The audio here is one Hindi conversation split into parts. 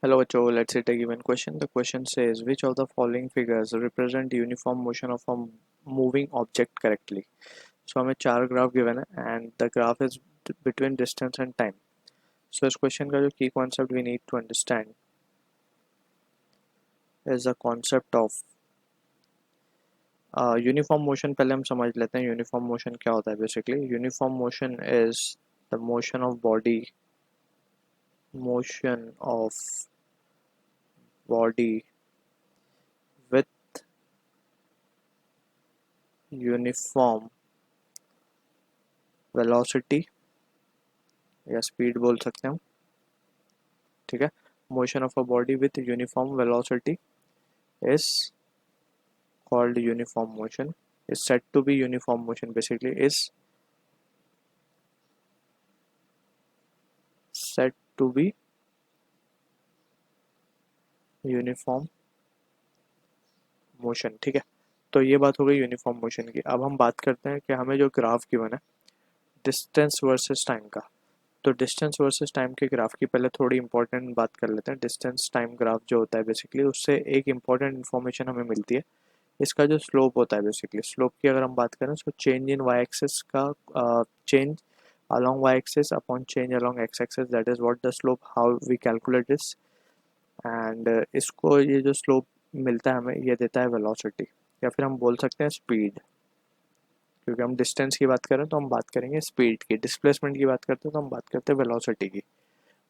Hello, Joe. Let's take a given question. The question says, which of the following figures represent uniform motion of a moving object correctly? So हमें चार ग्राफ गिवन है and the graph is between distance and time. So इस question का जो key concept we need to understand is the concept of uniform motion. पहले हम समझ लेते हैं uniform motion क्या होता है. Basically, uniform motion is the motion of body with uniform velocity या स्पीड बोल सकते हैं हम. ठीक है. Motion of a body with uniform velocity is called uniform motion. Is said to be uniform motion. Basically is said to be uniform motion. ठीक है. तो ये बात हो गई यूनिफॉर्म मोशन की. अब हम बात करते हैं कि हमें जो ग्राफ गिवन है डिस्टेंस वर्सेस टाइम का. तो डिस्टेंस वर्सेस टाइम के ग्राफ की पहले थोड़ी इंपॉर्टेंट बात कर लेते हैं. डिस्टेंस टाइम ग्राफ जो होता है बेसिकली उससे एक इंपॉर्टेंट इन्फॉर्मेशन हमें मिलती है. इसका जो स्लोप होता है बेसिकली स्लोप की अगर हम बात करें तो चेंज इन वाई एक्सिस का change along y axis upon change along x axis, that is what the slope, how we calculate this. and इसको ये जो स्लोप मिलता है हमें ये देता है वेलोसिटी या फिर हम बोल सकते हैं स्पीड. क्योंकि हम डिस्टेंस की बात करें तो हम बात करेंगे स्पीड की, डिस्प्लेसमेंट की बात करते हैं तो हम बात करते हैं वेलोसिटी की.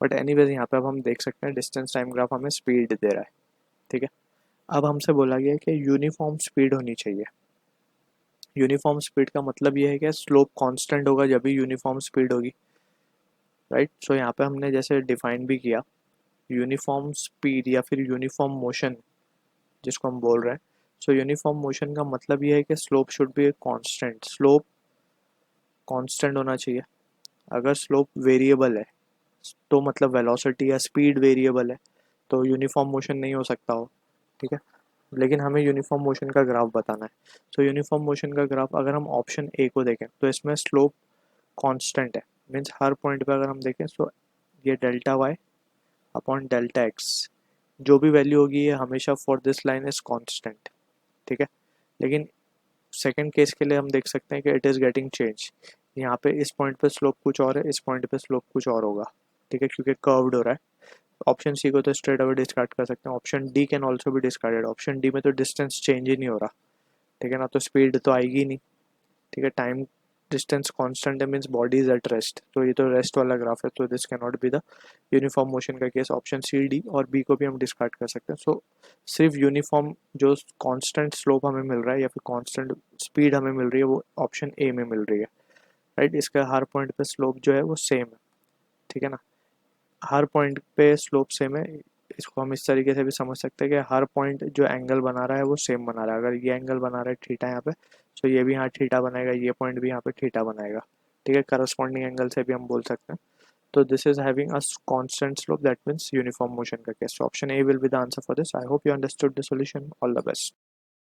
बट एनीवेज यहाँ पे अब हम देख सकते हैं डिस्टेंस टाइम ग्राफ हमें स्पीड दे रहा है. ठीक है. अब हमसे बोला गया है कि यूनिफॉर्म स्पीड होनी चाहिए. यूनिफॉर्म स्पीड का मतलब ये है कि स्लोप कांस्टेंट होगा जब भी यूनिफॉर्म स्पीड होगी. राइट. सो यहाँ पे हमने जैसे डिफाइन भी किया यूनिफॉर्म स्पीड या फिर यूनिफॉर्म मोशन जिसको हम बोल रहे हैं. सो यूनिफॉर्म मोशन का मतलब ये है कि slope should be constant. Slope constant होना चाहिए. अगर स्लोप वेरिएबल है तो मतलब वेलोसिटी या स्पीड वेरिएबल है तो यूनिफॉर्म मोशन नहीं हो सकता हो. ठीक है. लेकिन हमें यूनिफॉर्म मोशन का ग्राफ बताना है. तो यूनिफॉर्म मोशन का ग्राफ अगर हम ऑप्शन ए को देखें तो इसमें स्लोप कांस्टेंट है. मीन्स हर पॉइंट पे अगर हम देखें तो ये delta Y upon delta X जो भी वैल्यू होगी ये हमेशा for this line is constant. ठीक है. लेकिन सेकंड केस के लिए हम देख सकते हैं कि इट इज़ गेटिंग चेंज. यहाँ पे इस पॉइंट पे स्लोप कुछ और है, इस पॉइंट पे स्लोप कुछ और होगा. ठीक है. क्योंकि कर्व्ड हो रहा है. ऑप्शन सी को तो स्ट्रेट अवे डिस्कार्ड कर सकते हैं. ऑप्शन डी कैन ऑल्सो भी डिस्कार्डेड. ऑप्शन डी में तो डिस्टेंस चेंज ही नहीं हो रहा. ठीक है ना. तो स्पीड तो आएगी नहीं. ठीक है. टाइम डिस्टेंस कांस्टेंट है means body is at rest. तो ये तो रेस्ट वाला ग्राफ है तो this can not be the uniform motion का केस. ऑप्शन सी डी और बी को भी हम डिस्कार्ड कर सकते हैं. सो सिर्फ यूनिफॉर्म जो कांस्टेंट स्लोप हमें मिल रहा है या फिर कांस्टेंट स्पीड हमें मिल रही है वो ऑप्शन ए में मिल रही है. राइट. इसका हर पॉइंट पे स्लोप जो है वो सेम है. ठीक है ना. हर पॉइंट पे स्लोप सेम है. इसको हम इस तरीके से भी समझ सकते हैं कि हर पॉइंट जो एंगल बना रहा है वो सेम बना रहा है. अगर ये एंगल बना रहा है थीटा यहाँ पे तो ये भी यहाँ थीटा बनाएगा, ये पॉइंट भी यहाँ पे थीटा बनाएगा. ठीक है. करस्पॉन्डिंग एंगल से भी हम बोल सकते हैं. तो this is having a constant slope, that means uniform motion का case. Option A will be the answer for this. I hope you understood the solution. All the best.